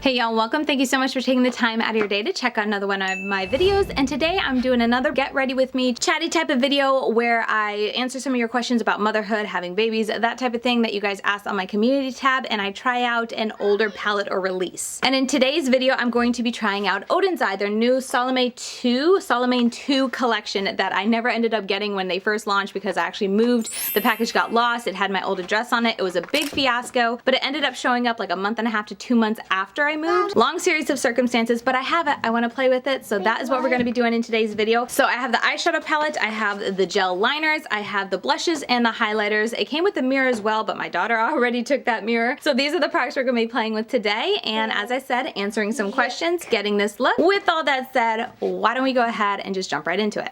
Hey y'all, welcome. Thank you so much for taking the time out of your day to check out another one of my videos. And today I'm doing another get ready with me chatty type of video where I answer some of your questions about motherhood, having babies, that type of thing that you guys asked on my community tab, and I try out an older palette or release. And in today's video, I'm going to be trying out Oden's Eye, their new Solomane 2 collection that I never ended up getting when they first launched because I actually moved. The package got lost. It had my old address on it. It was a big fiasco, but it ended up showing up like a month and a half to 2 months after I moved. Long series of circumstances, but I have it. I want to play with it, so that is what we're going to be doing in today's video. So I have the eyeshadow palette, I have the gel liners, I have the blushes and the highlighters. It came with the mirror as well, but my daughter already took that mirror. So these are the products we're going to be playing with today, and as I said, answering some questions, getting this look. With all that said, why don't we go ahead and just jump right into it.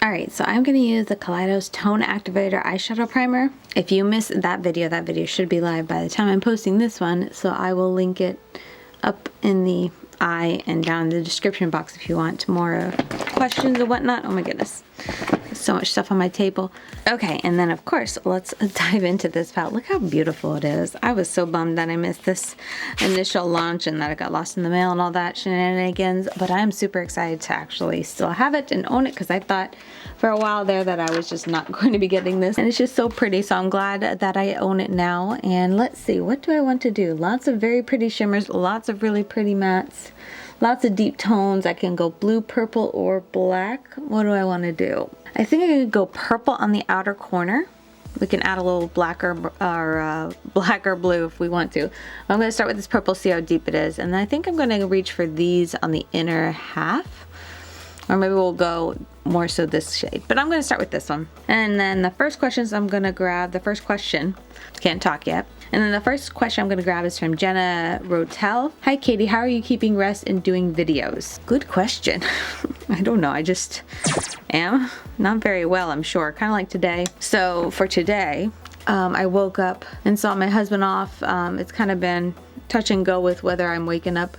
Alright, so I'm going to use the Kaleidos Tone Activator Eyeshadow Primer. If you missed that video should be live by the time I'm posting this one, so I will link it up in the eye and down in the description box if you want more questions or whatnot. Oh my goodness, there's so much stuff on my table. Okay, and then of course, let's dive into this palette. Look how beautiful it is. I was so bummed that I missed this initial launch and that it got lost in the mail and all that shenanigans, but I'm super excited to actually still have it and own it because I thought for a while there that I was just not going to be getting this, and it's just so pretty, so I'm glad that I own it now. And let's see, what do I want to do? Lots of very pretty shimmers, lots of really pretty mattes, lots of deep tones. I can go blue, purple, or black. What do I want to do? I think I could go purple on the outer corner. We can add a little black or blue if we want to. I'm going to start with this purple, see how deep it is, and I think I'm going to reach for these on the inner half. Or maybe we'll go more so this shade. But I'm going to start with this one. And then the first questions I'm going to grab, the first question, can't talk yet. And then the first question I'm going to grab is from Jenna Rotel. Hi Katie, how are you keeping rest and doing videos? Good question. I don't know, I just am not very well, I'm sure. Kind of like today. So for today, I woke up and saw my husband off. It's kind of been touch and go with whether I'm waking up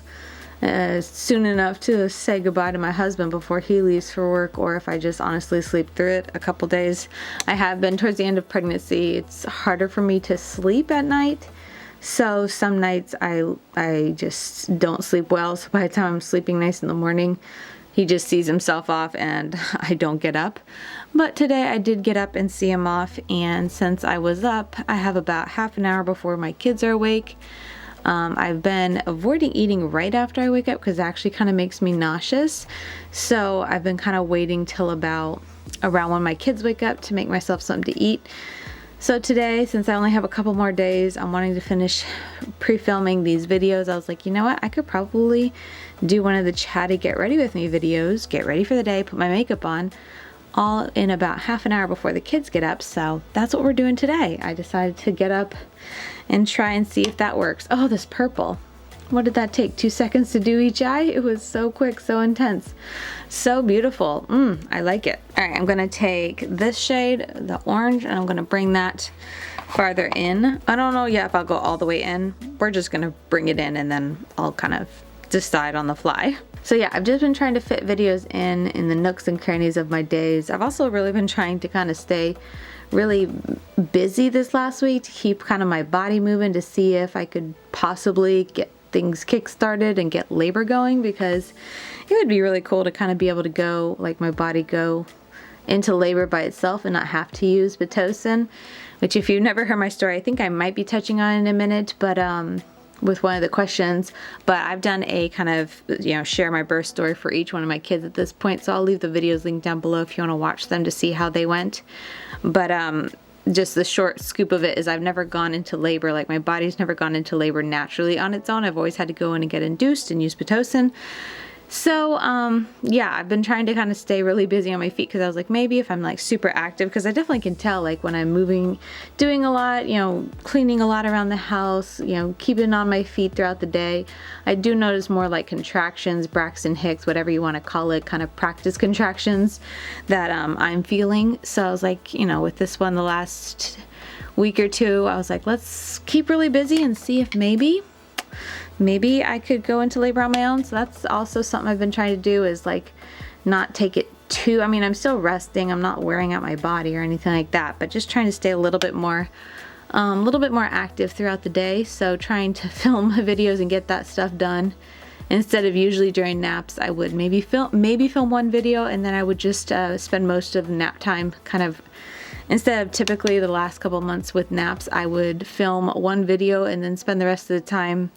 soon enough to say goodbye to my husband before he leaves for work, or if I just honestly sleep through it a couple days. I have been towards the end of pregnancy. It's harder for me to sleep at night, so some nights I just don't sleep well, so by the time I'm sleeping nice in the morning, he just sees himself off and I don't get up. But today I did get up and see him off, and since I was up, I have about half an hour before my kids are awake. I've been avoiding eating right after I wake up because it actually kind of makes me nauseous. So I've been kind of waiting till about around when my kids wake up to make myself something to eat. So today, since I only have a couple more days, I'm wanting to finish pre-filming these videos. I was like, you know what? I could probably do one of the chatty get ready with me videos, get ready for the day, put my makeup on, all in about half an hour before the kids get up. So that's what we're doing today. I decided to get up and try and see if that works. Oh, this purple. What did that take? 2 seconds to do each eye? It was so quick, so intense. So beautiful. I like it. All right, I'm gonna take this shade, the orange, and I'm gonna bring that farther in. I don't know yet if I'll go all the way in. We're just gonna bring it in and then I'll kind of decide on the fly. So yeah, I've just been trying to fit videos in the nooks and crannies of my days. I've also really been trying to kind of stay really busy this last week to keep kind of my body moving, to see if I could possibly get things kick-started and get labor going, because it would be really cool to kind of be able to go, like my body go into labor by itself and not have to use Pitocin, which if you've never heard my story, I think I might be touching on in a minute, but with one of the questions, but I've done a kind of, share my birth story for each one of my kids at this point, so I'll leave the videos linked down below if you want to watch them to see how they went. But just the short scoop of it is I've never gone into labor, like my body's never gone into labor naturally on its own. I've always had to go in and get induced and use Pitocin. So yeah, I've been trying to kind of stay really busy on my feet because I was like, maybe if I'm like super active, because I definitely can tell like when I'm moving, doing a lot, cleaning a lot around the house, keeping on my feet throughout the day, I do notice more like contractions, Braxton Hicks, whatever you want to call it, kind of practice contractions that I'm feeling. So I was like, with this one the last week or two, I was like, let's keep really busy and see if maybe I could go into labor on my own. So that's also something I've been trying to do, is like not take it too, I'm still resting, I'm not wearing out my body or anything like that, but just trying to stay a little bit more a little bit more active throughout the day, so trying to film my videos and get that stuff done. Instead of usually during naps, I would maybe film one video, and then I would just spend most of nap time kind of, instead of typically the last couple months with naps, I would film one video and then spend the rest of the time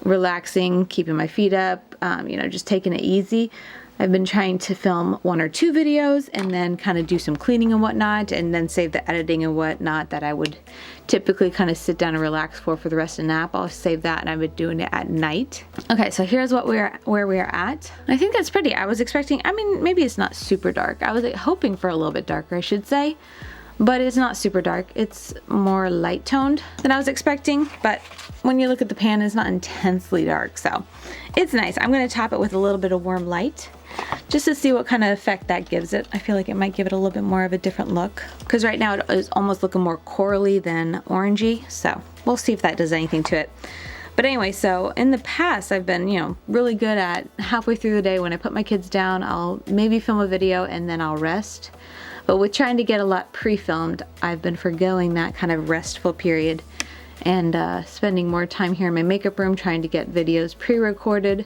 relaxing, keeping my feet up, you know, just taking it easy. I've been trying to film 1 or 2 videos and then kind of do some cleaning and whatnot, and then save the editing and whatnot that I would typically kind of sit down and relax for the rest of the nap. I'll save that, and I've been doing it at night. Okay, so here's what where we are at. I think that's pretty. I was expecting, I mean, maybe it's not super dark. I was hoping for a little bit darker, I should say. But it's not super dark. It's more light toned than I was expecting. But when you look at the pan, it's not intensely dark. So it's nice. I'm going to top it with a little bit of warm light just to see what kind of effect that gives it. I feel like it might give it a little bit more of a different look. Because right now it is almost looking more corally than orangey. So we'll see if that does anything to it. But anyway, so in the past, I've been, you know, really good at halfway through the day when I put my kids down, I'll maybe film a video and then I'll rest. But with trying to get a lot pre-filmed, I've been forgoing that kind of restful period and spending more time here in my makeup room trying to get videos pre-recorded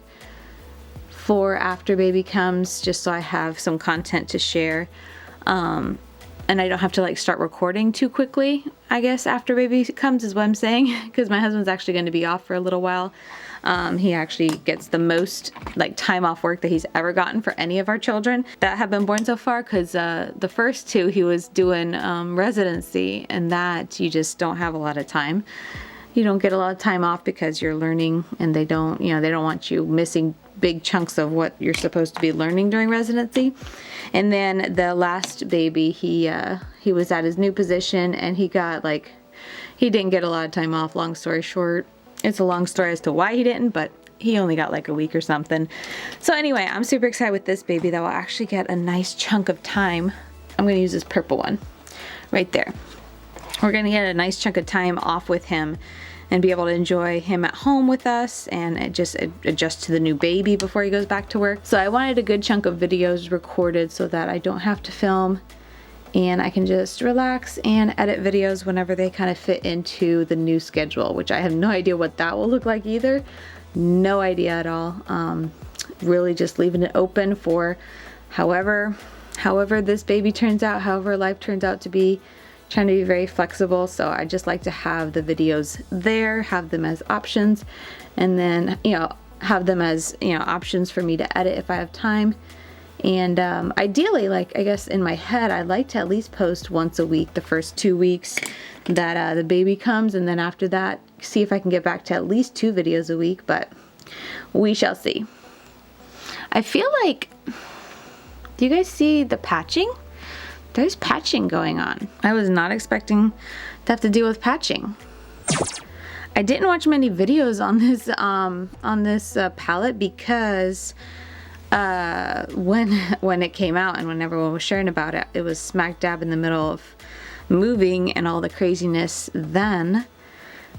for after baby comes, just so I have some content to share. And I don't have to like start recording too quickly, I guess, after baby comes is what I'm saying, because my husband's actually going to be off for a little while. He actually gets the most like time off work that he's ever gotten for any of our children that have been born so far, because the first 2 he was doing residency, and that you just don't have a lot of time. You don't get a lot of time off because you're learning, and they don't, you know, they don't want you missing big chunks of what you're supposed to be learning during residency. And then the last baby, he was at his new position, and he didn't get a lot of time off. Long story short, it's a long story as to why he didn't, but he only got like a week or something. So anyway, I'm super excited with this baby that will actually get a nice chunk of time. I'm going to use this purple one right there. We're going to get a nice chunk of time off with him and be able to enjoy him at home with us and just adjust to the new baby before he goes back to work. So I wanted a good chunk of videos recorded so that I don't have to film, and I can just relax and edit videos whenever they kind of fit into the new schedule, which I have no idea what that will look like either. No idea at all. Really just leaving it open for however this baby turns out, however life turns out to be. Trying to be very flexible, so I just like to have the videos there, have them as options, and then, you know, have them as, you know, options for me to edit if I have time. And ideally, like, I guess in my head, I'd like to at least post once a week the first 2 weeks that the baby comes, and then after that, see if I can get back to at least 2 videos a week, but we shall see. I feel like, do you guys see the patching? There's patching going on. I was not expecting to have to deal with patching. I didn't watch many videos on this palette because when it came out and when everyone was sharing about it, it was smack dab in the middle of moving and all the craziness then.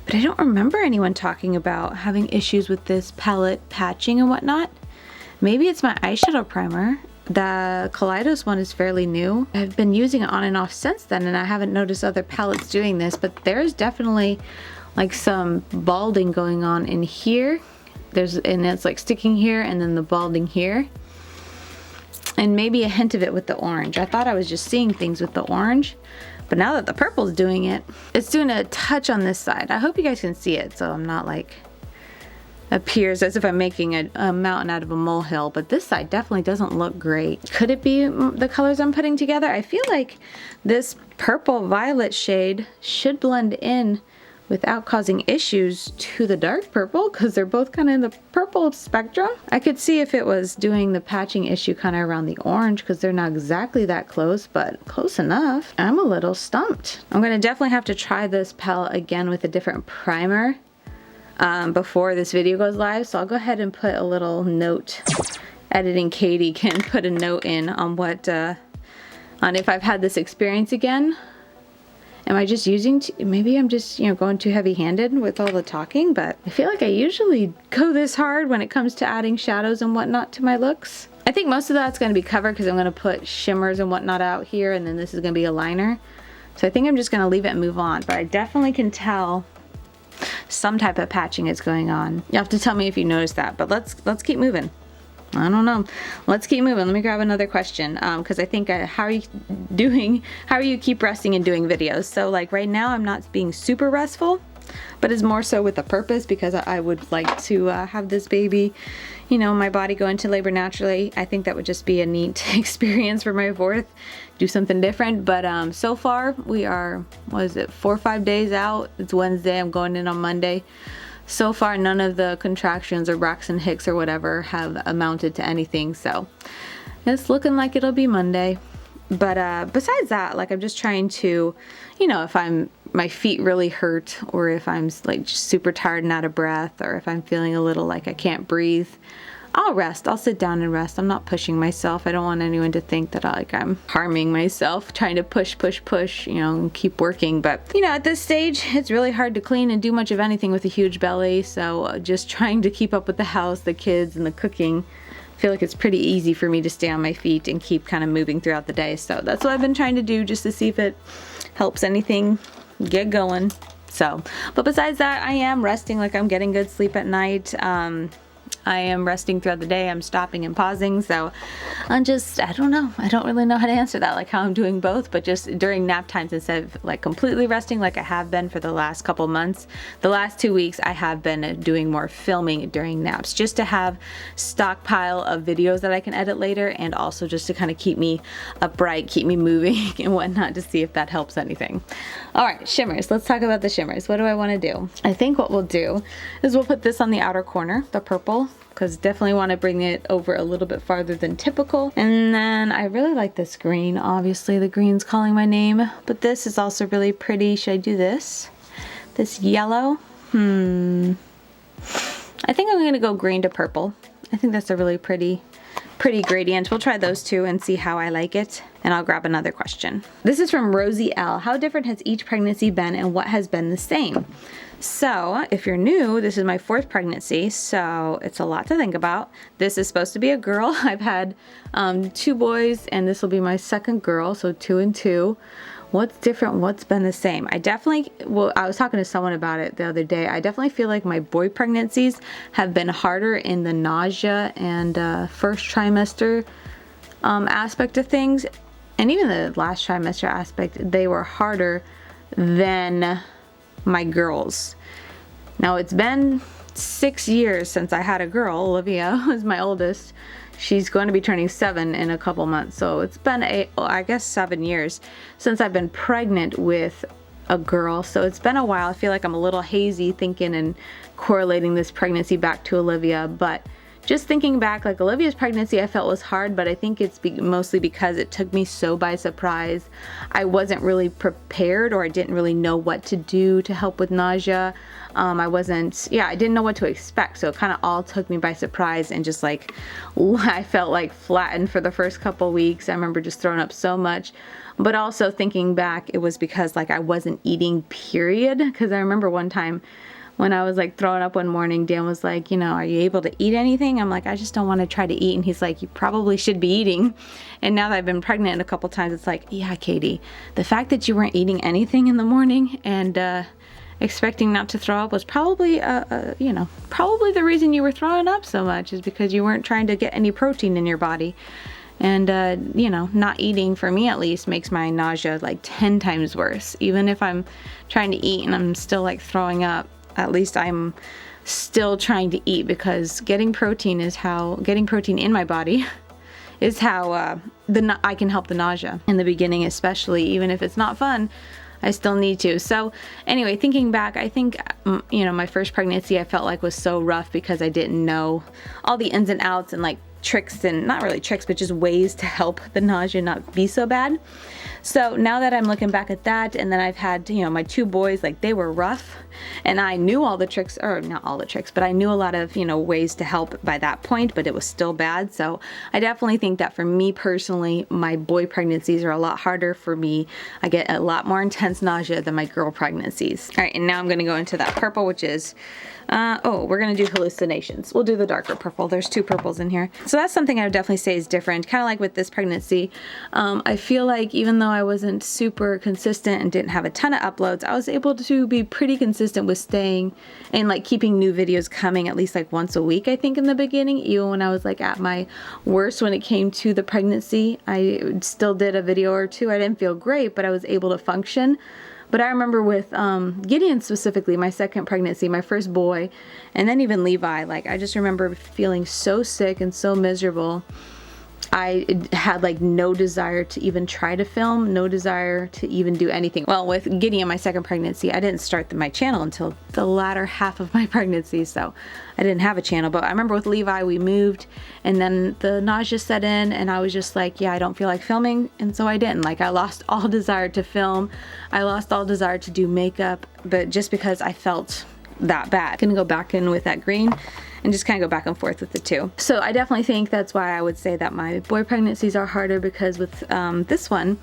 But I don't remember anyone talking about having issues with this palette patching and whatnot. Maybe it's my eyeshadow primer. The Kaleidos one is fairly new. I've been using it on and off since then, and I haven't noticed other palettes doing this, but there's definitely like some balding going on in here. And it's like sticking here and then the balding here. And maybe a hint of it with the orange. I thought I was just seeing things with the orange, but now that the purple's doing it, it's doing a touch on this side. I hope you guys can see it so I'm not like appears as if I'm making a mountain out of a molehill, but this side definitely doesn't look great. Could it be the colors I'm putting together? I feel like this purple violet shade should blend in without causing issues to the dark purple, because they're both kind of in the purple spectrum. I could see if it was doing the patching issue kind of around the orange, because they're not exactly that close, but close enough. I'm a little stumped. I'm gonna definitely have to try this palette again with a different primer before this video goes live, so I'll go ahead and put a little note. Editing Katie can put a note in on what on if I've had this experience again. Am I just using maybe I'm just, you know, going too heavy-handed with all the talking, but I feel like I usually go this hard when it comes to adding shadows and whatnot to my looks. I think most of that's going to be covered because I'm going to put shimmers and whatnot out here, and then this is going to be a liner. So I think I'm just gonna leave it and move on, but I definitely can tell some type of patching is going on. You have to tell me if you notice that, but let's keep moving. I don't know. Let's keep moving. Let me grab another question, because I think how are you doing? How are you keep resting and doing videos? So like right now I'm not being super restful, but it's more so with a purpose, because I would like to have this baby, you know, my body go into labor naturally. I think that would just be a neat experience for my fourth, do something different. But so far we are, what is it, 4 or 5 days out. It's Wednesday, I'm going in on Monday. So far none of the contractions or Braxton Hicks or whatever have amounted to anything, so it's looking like it'll be Monday. But besides that, like I'm just trying to, you know, if my feet really hurt, or if I'm like just super tired and out of breath, or if I'm feeling a little like I can't breathe, I'll rest. I'll sit down and rest. I'm not pushing myself. I don't want anyone to think that I'm harming myself, trying to push, you know, and keep working. But, you know, at this stage, it's really hard to clean and do much of anything with a huge belly. So just trying to keep up with the house, the kids, and the cooking. I feel like it's pretty easy for me to stay on my feet and keep kind of moving throughout the day. So that's what I've been trying to do, just to see if it helps anything get going. So, but besides that, I am resting. Like I'm getting good sleep at night. I am resting throughout the day. I'm stopping and pausing. So I don't know. I don't really know how to answer that, like how I'm doing both, but just during nap times instead of like completely resting like I have been for the last couple months. The last 2 weeks I have been doing more filming during naps, just to have stockpile of videos that I can edit later, and also just to kind of keep me upright, keep me moving and whatnot, to see if that helps anything. All right, shimmers. Let's talk about the shimmers. What do I want to do? I think what we'll do is we'll put this on the outer corner, the purple, because definitely want to bring it over a little bit farther than typical. And then I really like this green. Obviously the green's calling my name, but this is also really pretty. Should I do this? This yellow? I think I'm gonna go green to purple. I think that's a really pretty gradient. We'll try those two and see how I like it, and I'll grab another question. This is from Rosie L. How different has each pregnancy been, and what has been the same? So if you're new, this is my 4th pregnancy, so it's a lot to think about. This is supposed to be a girl. I've had 2 boys, and this will be my 2nd girl, so 2 and 2. What's different? What's been the same? I was talking to someone about it the other day. I definitely feel like my boy pregnancies have been harder in the nausea and first trimester aspect of things, and even the last trimester aspect. They were harder than my girls. Now it's been 6 years since I had a girl. Olivia was my oldest. She's going to be turning 7 in a couple months. So it's been I guess 7 years since I've been pregnant with a girl. So it's been a while. I feel like I'm a little hazy thinking and correlating this pregnancy back to Olivia, but just thinking back, like Olivia's pregnancy I felt was hard, but I think it's mostly because it took me so by surprise. I wasn't really prepared, or I didn't really know what to do to help with nausea. I didn't know what to expect, so it kind of all took me by surprise, and just like I felt like flattened for the first couple weeks. I remember just throwing up so much. But also thinking back, it was because like I wasn't eating, period, because I remember one time when I was like throwing up one morning, Dan was like, you know, are you able to eat anything? I'm like, I just don't want to try to eat. And he's like, you probably should be eating. And now that I've been pregnant a couple times, it's like, yeah, Katie, the fact that you weren't eating anything in the morning and expecting not to throw up was probably, you know, probably the reason you were throwing up so much, is because you weren't trying to get any protein in your body. And, you know, not eating, for me at least, makes my nausea like 10 times worse. Even if I'm trying to eat and I'm still like throwing up, at least I'm still trying to eat, because getting protein in my body is how I can help the nausea in the beginning, especially. Even if it's not fun, I still need to. So anyway, thinking back, I think, you know, my first pregnancy I felt like was so rough because I didn't know all the ins and outs and like tricks, and not really tricks, but just ways to help the nausea not be so bad. So now that I'm looking back at that, and then I've had, you know, my 2 boys, like they were rough, and I knew all the tricks, or not all the tricks, but I knew a lot of, you know, ways to help by that point, but it was still bad. So I definitely think that for me personally, my boy pregnancies are a lot harder for me. I get a lot more intense nausea than my girl pregnancies. All right, and now I'm gonna go into that purple, which is Oh, we're gonna do hallucinations. We'll do the darker purple. There's 2 purples in here. So that's something I would definitely say is different. Kind of like with this pregnancy. I feel like even though I wasn't super consistent and didn't have a ton of uploads, I was able to be pretty consistent with staying and like keeping new videos coming at least like once a week, I think, in the beginning. Even when I was like at my worst when it came to the pregnancy, I still did a video or 2. I didn't feel great, but I was able to function. But I remember with Gideon specifically, my second pregnancy, my first boy, and then even Levi, like I just remember feeling so sick and so miserable. I had like no desire to even try to film, no desire to even do anything. Well, with Gideon, my second pregnancy, I didn't start my channel until the latter half of my pregnancy, so I didn't have a channel. But I remember with Levi, we moved, and then the nausea set in, and I was just like, yeah, I don't feel like filming, and so I didn't. Like, I lost all desire to film. I lost all desire to do makeup, but just because I felt that bad. I'm gonna go back in with that green and just kind of go back and forth with the 2. So I definitely think that's why I would say that my boy pregnancies are harder, because with this one,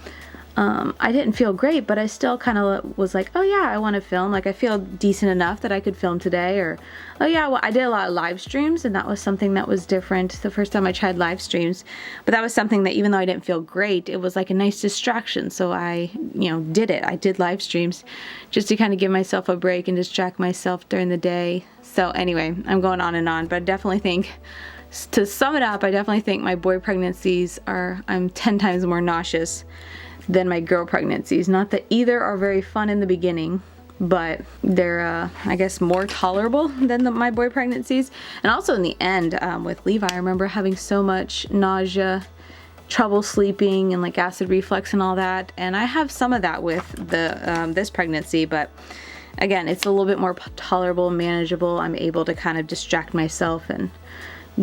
I didn't feel great, but I still kind of was like, oh yeah, I want to film. Like, I feel decent enough that I could film today. Or, oh yeah, well, I did a lot of live streams, and that was something that was different the first time I tried live streams. But that was something that, even though I didn't feel great, it was like a nice distraction. So I, did it. I did live streams just to kind of give myself a break and distract myself during the day. So anyway, I'm going on and on, but I definitely think, to sum it up, I definitely think my boy pregnancies I'm 10 times more nauseous than my girl pregnancies. Not that either are very fun in the beginning, but they're, I guess, more tolerable than my boy pregnancies. And also in the end, with Levi, I remember having so much nausea, trouble sleeping, and like acid reflux and all that. And I have some of that with this pregnancy, but again, it's a little bit more tolerable, manageable. I'm able to kind of distract myself and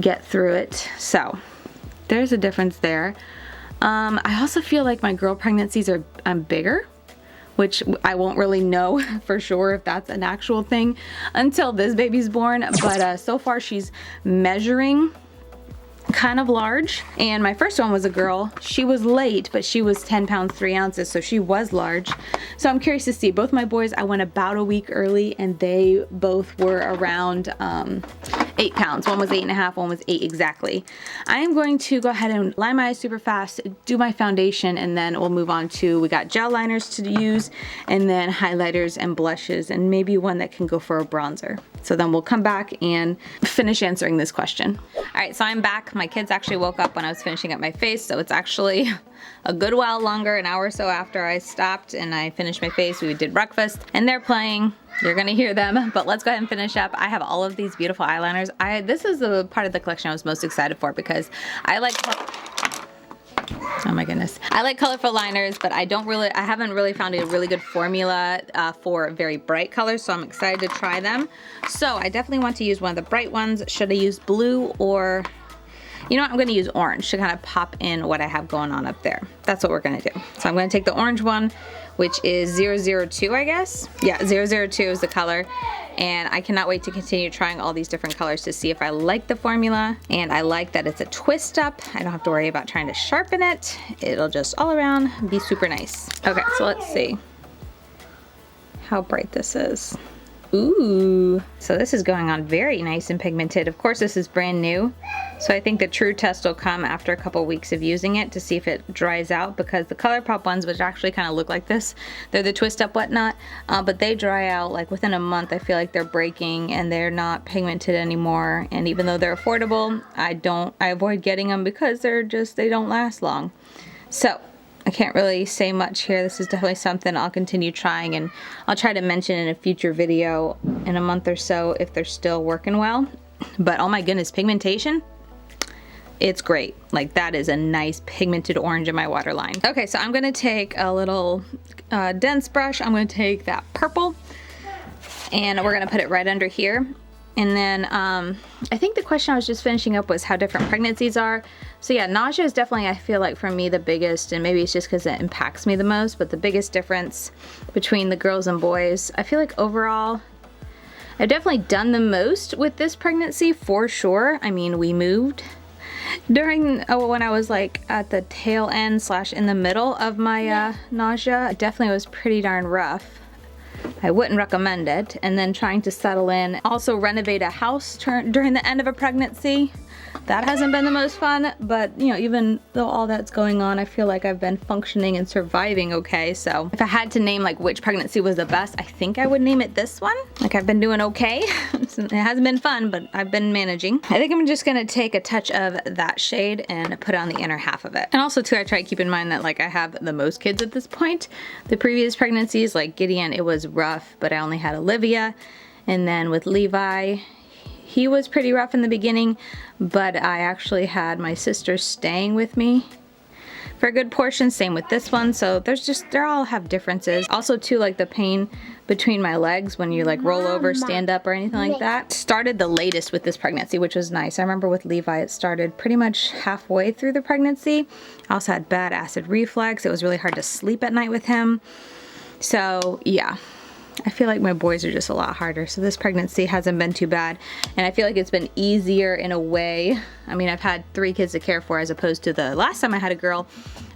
get through it. So there's a difference there. I also feel like my girl pregnancies I'm bigger, which I won't really know for sure if that's an actual thing until this baby's born. But so far she's measuring kind of large, and my first one was a girl. She was late, but she was 10 pounds 3 ounces, so she was large. So I'm curious to see. Both my boys, I went about a week early, and they both were around 8 pounds. One was 8.5, one was 8 exactly. I am going to go ahead and line my eyes super fast, do my foundation, and then we'll move on to, we got gel liners to use, and then highlighters and blushes, and maybe one that can go for a bronzer. So then we'll come back and finish answering this question. All right, so I'm back. My kids actually woke up when I was finishing up my face, so it's actually a good while longer, an hour or so after I stopped and I finished my face. We did breakfast, and they're playing. You're gonna hear them, but let's go ahead and finish up. I have all of these beautiful eyeliners. This is the part of the collection I was most excited for, because I like, oh my goodness, I like colorful liners, but I haven't really found a really good formula for very bright colors, so I'm excited to try them. So I definitely want to use one of the bright ones. Should I use blue, or, you know what, I'm gonna use orange to kind of pop in what I have going on up there. That's what we're gonna do. So I'm gonna take the orange one, which is 002, I guess. Yeah, 002 is the color. And I cannot wait to continue trying all these different colors to see if I like the formula. And I like that it's a twist up. I don't have to worry about trying to sharpen it. It'll just all around be super nice. Okay, so let's see how bright this is. Ooh, so this is going on very nice and pigmented. Of course, this is brand new, so I think the true test will come after a couple weeks of using it to see if it dries out, because the ColourPop ones, which actually kind of look like this, they're the twist up whatnot, but they dry out like within a month. I feel like they're breaking and they're not pigmented anymore. And even though they're affordable, I avoid getting them because they don't last long. So I can't really say much here. This is definitely something I'll continue trying, and I'll try to mention in a future video in a month or so if they're still working well. But oh my goodness, pigmentation, it's great. Like, that is a nice pigmented orange in my waterline. Okay, so I'm gonna take a little dense brush. I'm gonna take that purple, and we're gonna put it right under here. And then I think the question I was just finishing up was how different pregnancies are. So yeah, nausea is definitely, I feel like, for me the biggest, and maybe it's just because it impacts me the most, but the biggest difference between the girls and boys. I feel like overall, I've definitely done the most with this pregnancy for sure. I mean, we moved during, when I was like at the tail end / in the middle of my nausea. It definitely was pretty darn rough. I wouldn't recommend it. And then trying to settle in, also renovate a house during the end of a pregnancy. That hasn't been the most fun, but you know, even though all that's going on, I feel like I've been functioning and surviving okay. So if I had to name like which pregnancy was the best, I think I would name it this one. Like I've been doing okay. It hasn't been fun, but I've been managing. I think I'm just gonna take a touch of that shade and put it on the inner half of it. And also too, I try to keep in mind that like I have the most kids at this point. The previous pregnancies, like Gideon, it was rough, but I only had Olivia. And then with Levi, he was pretty rough in the beginning, but I actually had my sister staying with me for a good portion. Same with this one. So they all have differences. Also too, like the pain between my legs when you like roll over, stand up or anything like that started the latest with this pregnancy, which was nice. I remember with Levi, it started pretty much halfway through the pregnancy. I also had bad acid reflux. It was really hard to sleep at night with him. So yeah. I feel like my boys are just a lot harder, so this pregnancy hasn't been too bad, and I feel like it's been easier in a way. I mean, I've had 3 kids to care for as opposed to the last time I had a girl,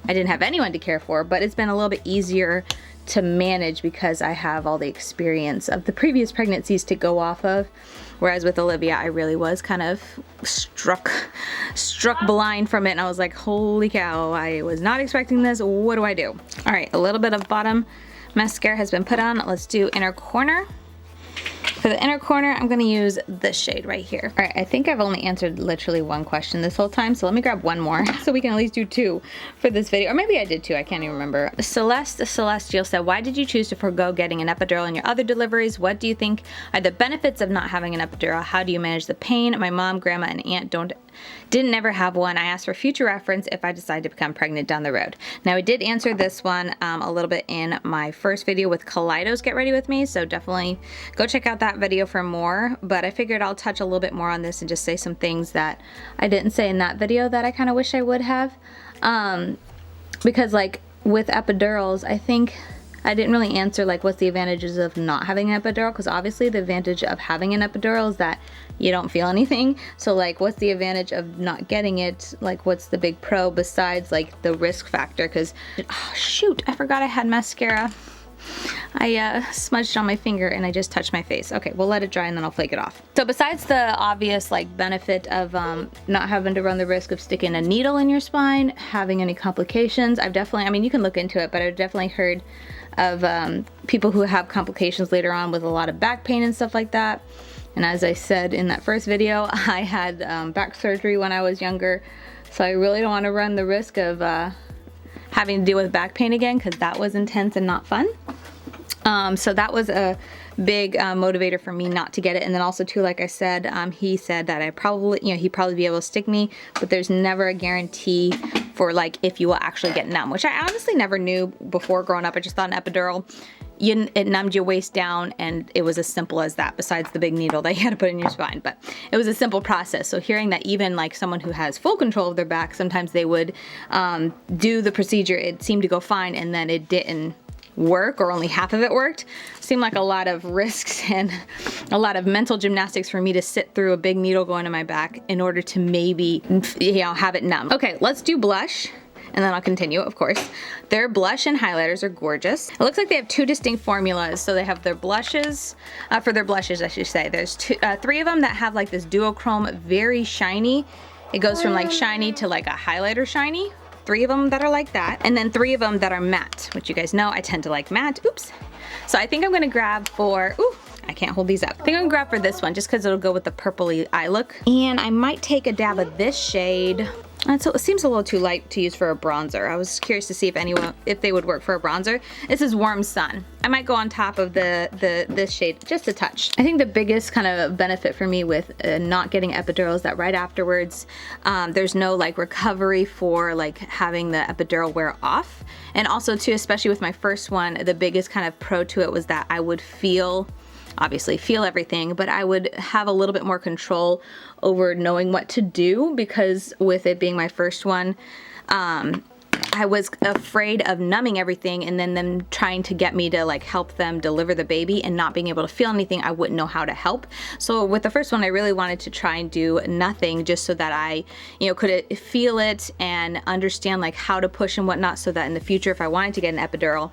I didn't have anyone to care for, but it's been a little bit easier to manage because I have all the experience of the previous pregnancies to go off of, whereas with Olivia, I really was kind of struck blind from it, and I was like, holy cow, I was not expecting this, what do I do? All right, a little bit of bottom mascara has been put on. Let's do inner corner. For the inner corner, I'm gonna use this shade right here. All right, I think I've only answered literally 1 question this whole time, so let me grab 1 more so we can at least do 2 for this video. Or maybe I did 2, I can't even remember. Celeste the Celestial said, why did you choose to forego getting an epidural in your other deliveries? What do you think are the benefits of not having an epidural? How do you manage the pain? My mom, grandma, and aunt didn't ever have one. I asked for future reference if I decide to become pregnant down the road. Now I did answer this one a little bit in my first video with Kaleidos Get Ready With Me, so definitely go check out that video for more, but I figured I'll touch a little bit more on this and just say some things that I didn't say in that video that I kind of wish I would have, because like with epidurals, I think I didn't really answer like what's the advantages of not having an epidural, because obviously the advantage of having an epidural is that you don't feel anything. So like what's the advantage of not getting it? Like what's the big pro besides like the risk factor? Because oh shoot, I forgot I had mascara. I smudged on my finger and I just touched my face. Okay, we'll let it dry and then I'll flake it off. So besides the obvious like benefit of not having to run the risk of sticking a needle in your spine, having any complications, I've definitely, I mean you can look into it, but I've definitely heard of people who have complications later on with a lot of back pain and stuff like that. And as I said in that first video, I had back surgery when I was younger, so I really don't want to run the risk of having to deal with back pain again, because that was intense and not fun. So that was a big motivator for me not to get it. And then also too, like I said, he said that I probably, you know, he'd probably be able to stick me, but there's never a guarantee for like if you will actually get numb, which I honestly never knew before growing up. I just thought an epidural, it numbed your waist down and it was as simple as that, besides the big needle that you had to put in your spine. But it was a simple process. So hearing that even like someone who has full control of their back, sometimes they would do the procedure, it seemed to go fine, and then it didn't work, or only half of it worked, seemed like a lot of risks and a lot of mental gymnastics for me to sit through a big needle going to my back in order to maybe, you know, have it numb. Okay, let's do blush. And then I'll continue, of course. Their blush and highlighters are gorgeous. It looks like they have 2 distinct formulas. So they have their blushes, for their blushes I should say. There's 3 of them that have like this duochrome, very shiny. It goes from like shiny to like a highlighter shiny. 3 of them that are like that, and then 3 of them that are matte, which you guys know I tend to like matte. Oops. So I think I'm gonna grab for, ooh, I can't hold these up. I think I'm gonna grab for this one just because it'll go with the purpley eye look. And I might take a dab of this shade. So it seems a little too light to use for a bronzer. I was curious to see if they would work for a bronzer. This is Warm Sun. I might go on top of this shade just a touch. I think the biggest kind of benefit for me with not getting epidural is that right afterwards, there's no like recovery for like having the epidural wear off. And also too, especially with my first one, the biggest kind of pro to it was that I would obviously feel everything, but I would have a little bit more control over knowing what to do, because with it being my first one, I was afraid of numbing everything and then them trying to get me to like help them deliver the baby and not being able to feel anything. I wouldn't know how to help. So with the first one, I really wanted to try and do nothing just so that I, you know, could feel it and understand like how to push and whatnot, so that in the future, if I wanted to get an epidural,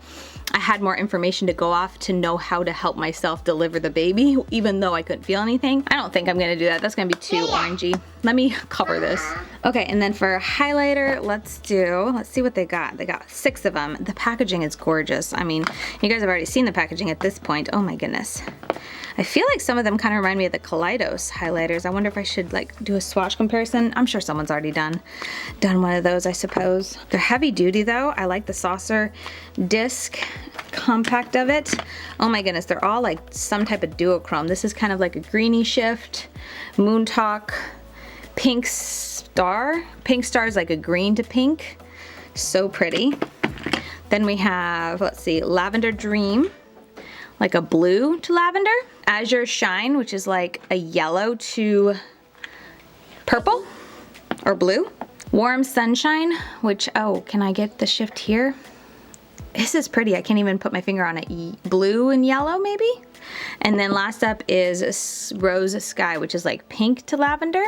I had more information to go off to know how to help myself deliver the baby, even though I couldn't feel anything. I don't think I'm gonna do that. That's gonna be too orangey. Let me cover this. Okay, and then for highlighter, let's see what they got. They got 6 of them. The packaging is gorgeous. I mean, you guys have already seen the packaging at this point. Oh my goodness. I feel like some of them kind of remind me of the Kaleidos highlighters. I wonder if I should like do a swatch comparison. I'm sure someone's already done one of those, I suppose. They're heavy duty though. I like the saucer disc compact of it. Oh my goodness, they're all like some type of duochrome. This is kind of like a greeny shift, moon talk, pink star. Pink star is like a green to pink. So pretty. Then we have, let's see, lavender dream, like a blue to lavender. Azure shine, which is like a yellow to purple or blue. Warm sunshine, which, oh, can I get the shift here? This is pretty. I can't even put my finger on it. Blue and yellow maybe. And then last up is rose sky, which is like pink to lavender.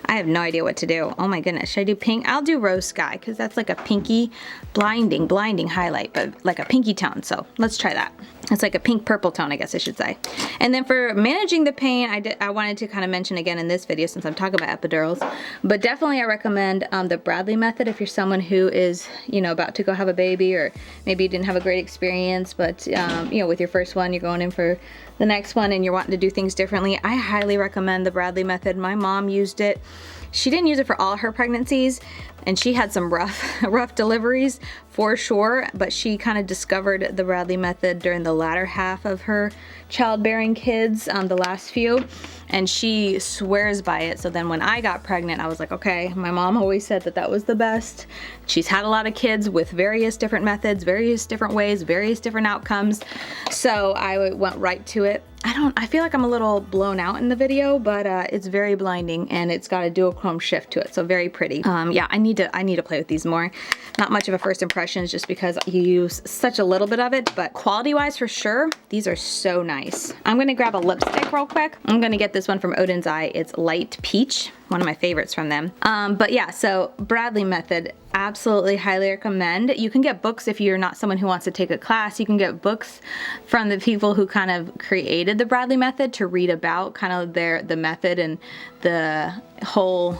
I have no idea what to do. Oh my goodness, should I do pink? I'll do rose sky because that's like a pinky blinding highlight, but like a pinky tone. So let's try that. It's like a pink purple tone, I guess I should say. And then for managing the pain, I wanted to kind of mention again in this video since I'm talking about epidurals, but definitely I recommend the Bradley method if you're someone who is, you know, about to go have a baby, or maybe you didn't have a great experience, but you know, with your first one, you're going in for the next one and you're wanting to do things differently. I highly recommend the Bradley method. My mom used it. She didn't use it for all her pregnancies, and she had some rough deliveries for sure, but she kind of discovered the Bradley method during the latter half of her childbearing kids, the last few, and she swears by it. So then when I got pregnant, I was like, okay, my mom always said that that was the best. She's had a lot of kids with various different methods, various different ways, various different outcomes. So I went right to it. I feel like I'm a little blown out in the video, but it's very blinding and it's got a duochrome shift to it, so very pretty. Yeah, I need to play with these more. Not much of a first impressions just because you use such a little bit of it, but quality wise for sure, these are so nice. I'm gonna grab a lipstick real quick. I'm gonna get this one from Oden's Eye. It's Light Peach, one of my favorites from them. But yeah, so Bradley method, absolutely highly recommend. You can get books if you're not someone who wants to take a class. You can get books from the people who kind of created the Bradley method to read about kind of the method and the whole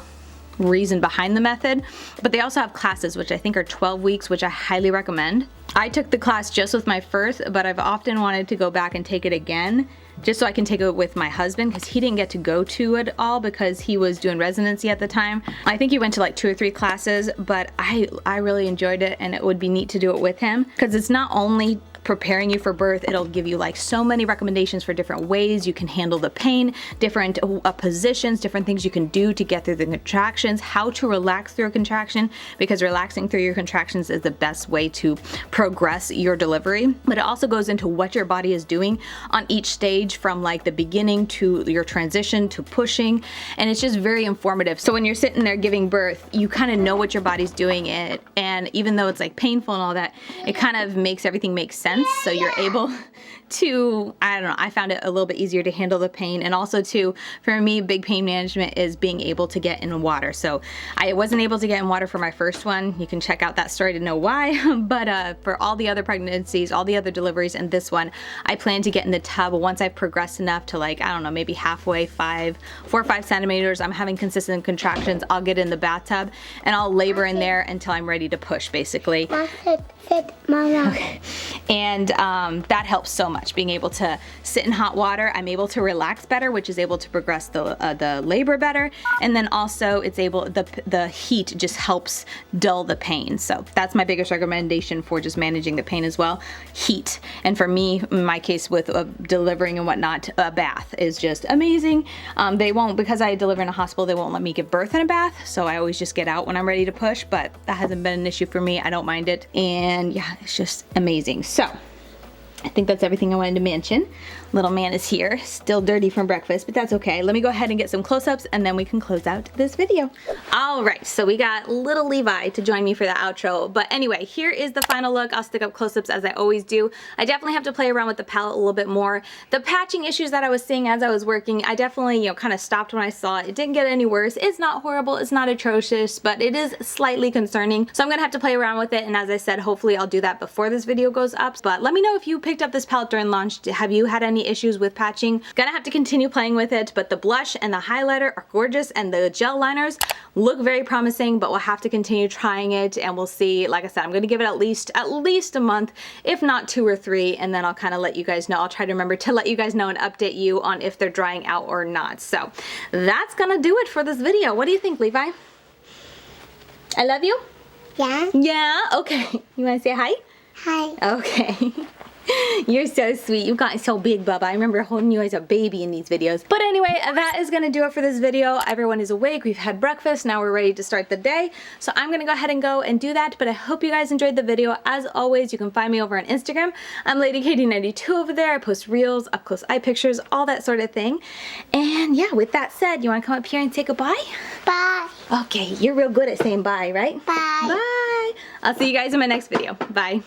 reason behind the method. But they also have classes, which I think are 12 weeks, which I highly recommend. I took the class just with my first, but I've often wanted to go back and take it again just so I can take it with my husband, because he didn't get to go to it all because he was doing residency at the time. I think he went to like 2 or 3 classes, but I really enjoyed it, and it would be neat to do it with him because it's not only preparing you for birth, it'll give you like so many recommendations for different ways you can handle the pain, different positions, different things you can do to get through the contractions, how to relax through a contraction, because relaxing through your contractions is the best way to progress your delivery. But it also goes into what your body is doing on each stage, from like the beginning to your transition to pushing, and it's just very informative. So when you're sitting there giving birth, you kind of know what your body's doing, and even though it's like painful and all that, it kind of makes everything make sense. So you're able to, I don't know, I found it a little bit easier to handle the pain, and also too, for me, big pain management is being able to get in water. So I wasn't able to get in water for my first one. You can check out that story to know why, but for all the other pregnancies, all the other deliveries, and this one, I plan to get in the tub once I've progressed enough to, like, I don't know, maybe halfway, 4 or 5 centimeters, I'm having consistent contractions, I'll get in the bathtub and I'll labor in there until I'm ready to push, basically. Okay. And that helps so much, being able to sit in hot water. I'm able to relax better, which is able to progress the labor better, and then also it's able, the heat just helps dull the pain. So that's my biggest recommendation for just managing the pain as well, heat. And for me, in my case with delivering and whatnot, a bath is just amazing. They won't, because I deliver in a hospital, they won't let me give birth in a bath, so I always just get out when I'm ready to push, but that hasn't been an issue for me. I don't mind it, and yeah, it's just amazing. So I think that's everything I wanted to mention. Little man is here, still dirty from breakfast, but that's okay. Let me go ahead and get some close-ups and then we can close out this video. All right, so we got little Levi to join me for the outro. But anyway, here is the final look. I'll stick up close-ups as I always do. I definitely have to play around with the palette a little bit more. The patching issues that I was seeing as I was working, I definitely, you know, kind of stopped when I saw it. It didn't get any worse. It's not horrible, it's not atrocious, but it is slightly concerning. So I'm gonna have to play around with it, and as I said, hopefully I'll do that before this video goes up. But let me know if you picked up this palette during launch. Have you had any issues with patching? Gonna have to continue playing with it, but the blush and the highlighter are gorgeous, and the gel liners look very promising, but we'll have to continue trying it, and we'll see. Like I said, I'm gonna give it at least a month, if not 2 or 3, and then I'll kind of let you guys know. I'll try to remember to let you guys know and update you on if they're drying out or not. So that's gonna do it for this video. What do you think, Levi? I love you? Yeah. Yeah? Okay. You wanna say hi? Hi. Okay. You're so sweet. You've gotten so big, Bubba. I remember holding you as a baby in these videos. But anyway, that is gonna do it for this video. Everyone is awake. We've had breakfast. Now we're ready to start the day. So I'm gonna go ahead and go and do that. But I hope you guys enjoyed the video. As always, you can find me over on Instagram. I'm LadyKatie92 over there. I post reels, up close eye pictures, all that sort of thing. And yeah, with that said, you wanna come up here and say goodbye? Bye. Okay, you're real good at saying bye, right? Bye. Bye. I'll see you guys in my next video. Bye.